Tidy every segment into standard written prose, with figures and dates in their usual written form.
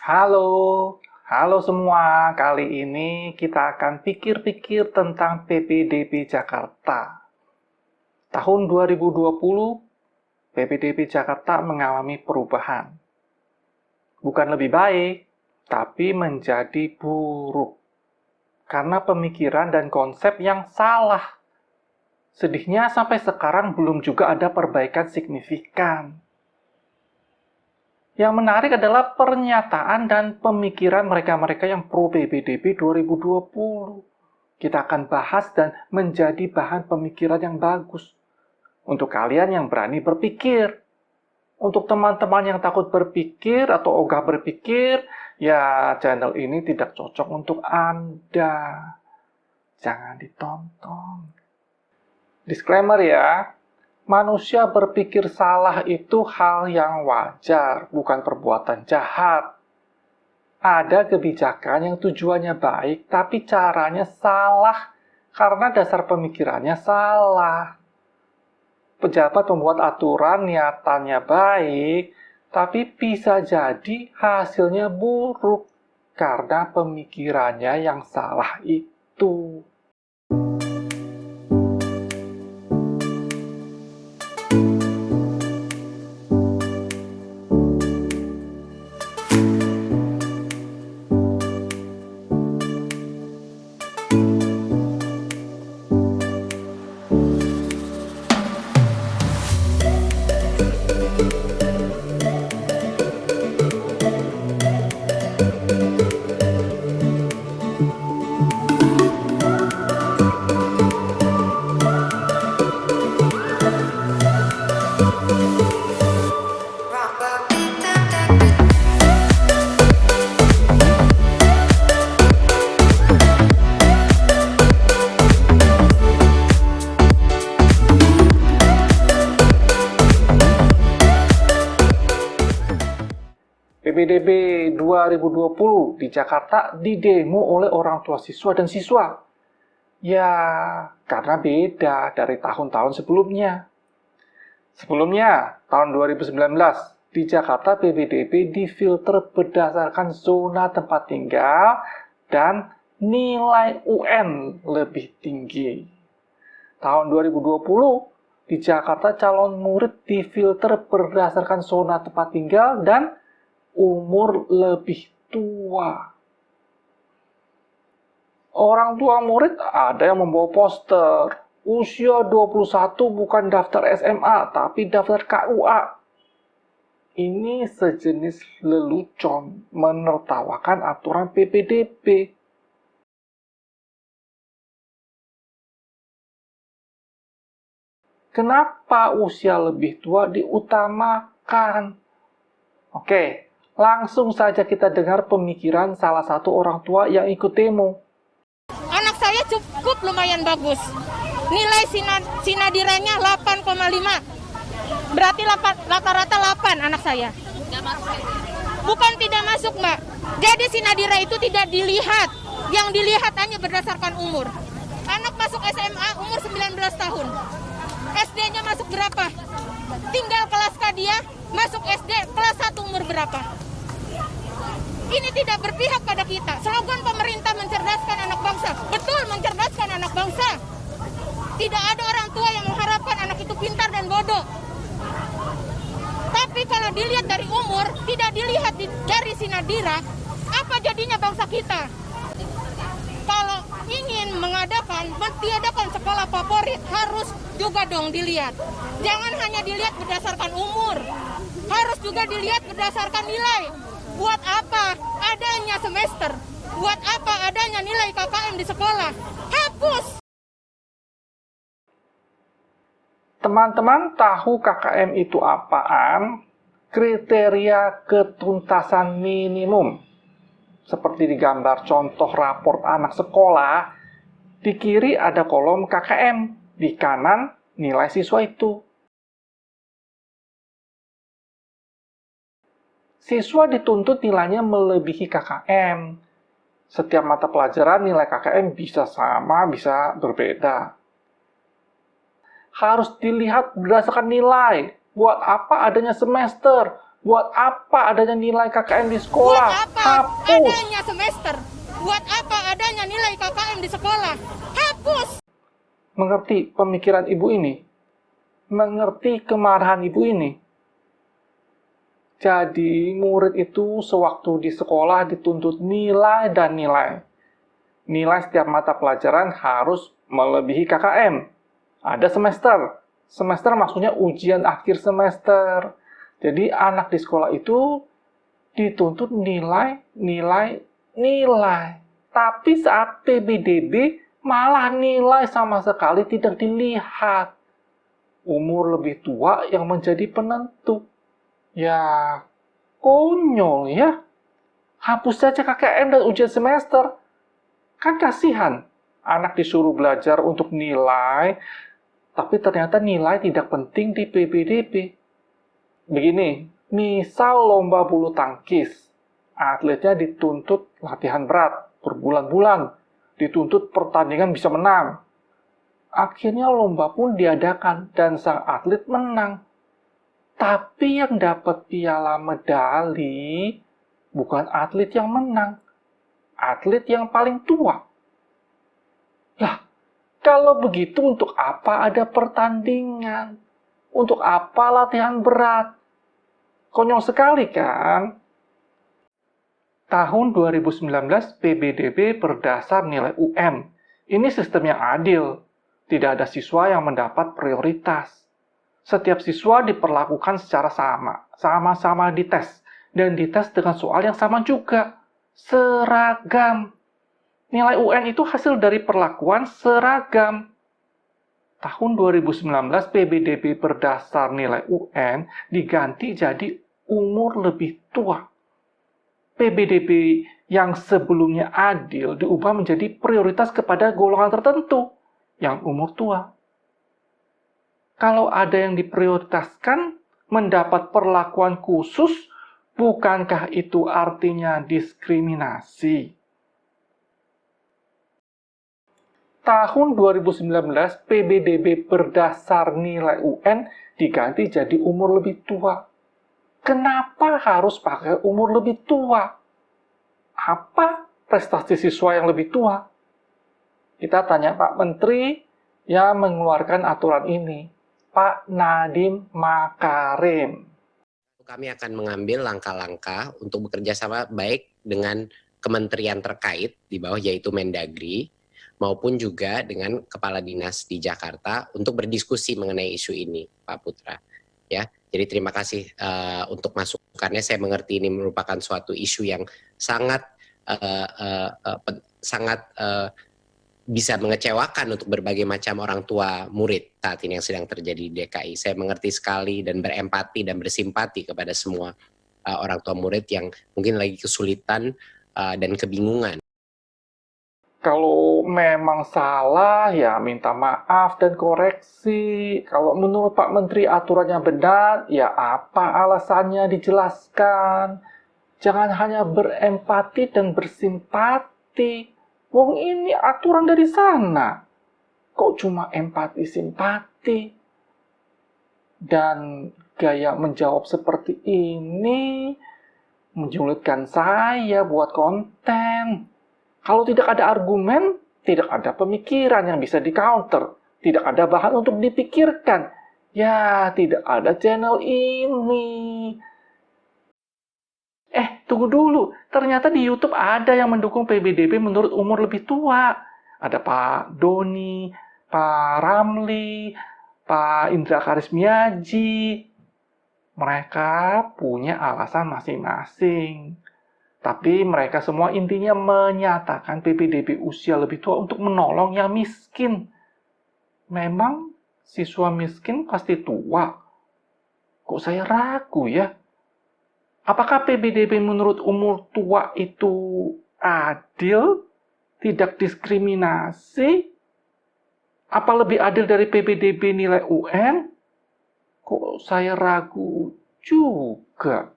Halo, halo semua. Kali ini kita akan pikir-pikir tentang PPDB Jakarta. Tahun 2020, PPDB Jakarta mengalami perubahan. Bukan lebih baik, tapi menjadi buruk. Karena pemikiran dan konsep yang salah. Sedihnya sampai sekarang belum juga ada perbaikan signifikan. Yang menarik adalah pernyataan dan pemikiran mereka-mereka yang pro PPDB 2020. Kita akan bahas dan menjadi bahan pemikiran yang bagus. Untuk kalian yang berani berpikir. Untuk teman-teman yang takut berpikir atau ogah berpikir, ya channel ini tidak cocok untuk Anda. Jangan ditonton. Disclaimer ya. Manusia berpikir salah itu hal yang wajar, bukan perbuatan jahat. Ada kebijakan yang tujuannya baik, tapi caranya salah karena dasar pemikirannya salah. Pejabat membuat aturan niatannya baik, tapi bisa jadi hasilnya buruk karena pemikirannya yang salah itu. PPDB 2020 di Jakarta didemo oleh orang tua siswa dan siswa. Ya, karena beda dari tahun-tahun sebelumnya. Sebelumnya, tahun 2019, di Jakarta PPDB difilter berdasarkan zona tempat tinggal dan nilai UN lebih tinggi. Tahun 2020, di Jakarta calon murid difilter berdasarkan zona tempat tinggal dan umur lebih tua. Orang tua murid ada yang membawa poster. Usia 21 bukan daftar SMA, tapi daftar KUA. Ini sejenis lelucon menertawakan aturan PPDB. Kenapa usia lebih tua diutamakan? Oke, langsung saja kita dengar pemikiran salah satu orang tua yang ikut demo. Anak saya cukup lumayan bagus. Nilai sinadiranya 8,5. Berarti rata-rata 8 anak saya. Bukan tidak masuk, Mbak. Jadi sinadira itu tidak dilihat. Yang dilihat hanya berdasarkan umur. Anak masuk SMA umur 19 tahun. SD-nya masuk berapa? Tinggal kelas dia masuk SD kelas 1 umur berapa? Ini tidak berpihak pada kita. Slogan pemerintah mencerdaskan anak bangsa. Betul, mencerdaskan anak bangsa. Tidak ada orang tua yang mengharapkan anak itu pintar dan bodoh. Tapi kalau dilihat dari umur, tidak dilihat dari sinadira, apa jadinya bangsa kita? Kalau ingin mentiadakan sekolah favorit, harus juga dong dilihat. Jangan hanya dilihat berdasarkan umur. Harus juga dilihat berdasarkan nilai. Buat apa adanya semester? Buat apa adanya nilai KKM di sekolah? Hapus! Teman-teman tahu KKM itu apaan? Kriteria ketuntasan minimum. Seperti di gambar contoh raport anak sekolah, di kiri ada kolom KKM, di kanan nilai siswa itu. Siswa dituntut nilainya melebihi KKM. Setiap mata pelajaran nilai KKM bisa sama, bisa berbeda. Harus dilihat berdasarkan nilai. Buat apa adanya semester? Buat apa adanya nilai KKM di Buat sekolah? apa Hapus. adanya semester? Buat apa adanya nilai KKM di sekolah? Hapus. Mengerti pemikiran ibu ini? Mengerti kemarahan ibu ini? Jadi, murid itu sewaktu di sekolah dituntut nilai dan nilai. Nilai setiap mata pelajaran harus melebihi KKM. Ada semester. Semester maksudnya ujian akhir semester. Jadi, anak di sekolah itu dituntut nilai, nilai, nilai. Tapi saat PBDB, malah nilai sama sekali tidak dilihat. Umur lebih tua yang menjadi penentu. Ya, konyol ya. Hapus saja KKM dan ujian semester. Kan kasihan. Anak disuruh belajar untuk nilai, tapi ternyata nilai tidak penting di PBDB. Begini, misal lomba bulu tangkis. Atletnya dituntut latihan berat berbulan-bulan. Dituntut pertandingan bisa menang. Akhirnya lomba pun diadakan dan sang atlet menang. Tapi yang dapat piala medali bukan atlet yang menang, atlet yang paling tua. Lah, kalau begitu untuk apa ada pertandingan? Untuk apa latihan berat? Konyol sekali kan? Tahun 2019 PBDB berdasar nilai UM. Ini sistem yang adil. Tidak ada siswa yang mendapat prioritas. Setiap siswa diperlakukan secara sama. Sama-sama dites. Dan dites dengan soal yang sama juga. Seragam. Nilai UN itu hasil dari perlakuan seragam. Tahun 2019 PBDB berdasar nilai UN diganti jadi umur lebih tua. PBDB yang sebelumnya adil diubah menjadi prioritas kepada golongan tertentu yang umur tua. Kalau ada yang diprioritaskan mendapat perlakuan khusus, bukankah itu artinya diskriminasi? Tahun 2019 PBDB berdasar nilai UN diganti jadi umur lebih tua. Kenapa harus pakai umur lebih tua? Apa prestasi siswa yang lebih tua? Kita tanya Pak Menteri yang mengeluarkan aturan ini, Pak Nadiem Makarim. Kami akan mengambil langkah-langkah untuk bekerja sama baik dengan kementerian terkait di bawah yaitu Mendagri maupun juga dengan kepala dinas di Jakarta untuk berdiskusi mengenai isu ini, Pak Putra. Ya, jadi terima kasih untuk masukannya. Saya mengerti ini merupakan suatu isu yang sangat bisa mengecewakan untuk berbagai macam orang tua murid saat ini yang sedang terjadi di DKI. Saya mengerti sekali dan berempati dan bersimpati kepada semua orang tua murid yang mungkin lagi kesulitan dan kebingungan. Kalau memang salah, ya minta maaf dan koreksi. Kalau menurut Pak Menteri aturannya benar, ya apa alasannya dijelaskan. Jangan hanya berempati dan bersimpati. Wong ini aturan dari sana. Kok cuma empati simpati? Dan gaya menjawab seperti ini menyulitkan saya buat konten. Kalau tidak ada argumen, tidak ada pemikiran yang bisa di-counter. Tidak ada bahan untuk dipikirkan. Ya, tidak ada channel ini. Tunggu dulu. Ternyata di YouTube ada yang mendukung PBDB menurut umur lebih tua. Ada Pak Doni, Pak Ramli, Pak Indra Karismiaji. Mereka punya alasan masing-masing. Tapi mereka semua intinya menyatakan PBDB usia lebih tua untuk menolong yang miskin. Memang siswa miskin pasti tua. Kok saya ragu ya? Apakah PBDB menurut umur tua itu adil? Tidak diskriminasi? Apa lebih adil dari PBDB nilai UN? Kok saya ragu juga?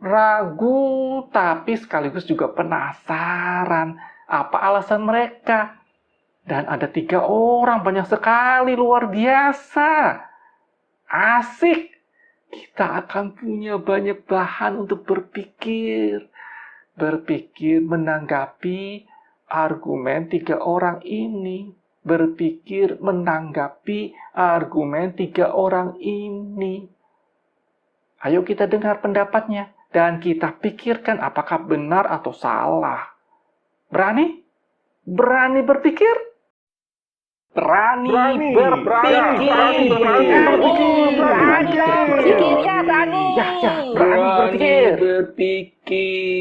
Ragu, tapi sekaligus juga penasaran. Apa alasan mereka? Dan ada 3 orang, banyak sekali, luar biasa. Asik. kita akan punya banyak bahan untuk berpikir. Berpikir menanggapi argumen 3 orang ini. Berpikir menanggapi argumen 3 orang ini. Ayo kita dengar pendapatnya dan kita pikirkan apakah benar atau salah. Berani? Berani berpikir? Berani berpikir. Berpikir ya, berani. Ya, berani berpikir.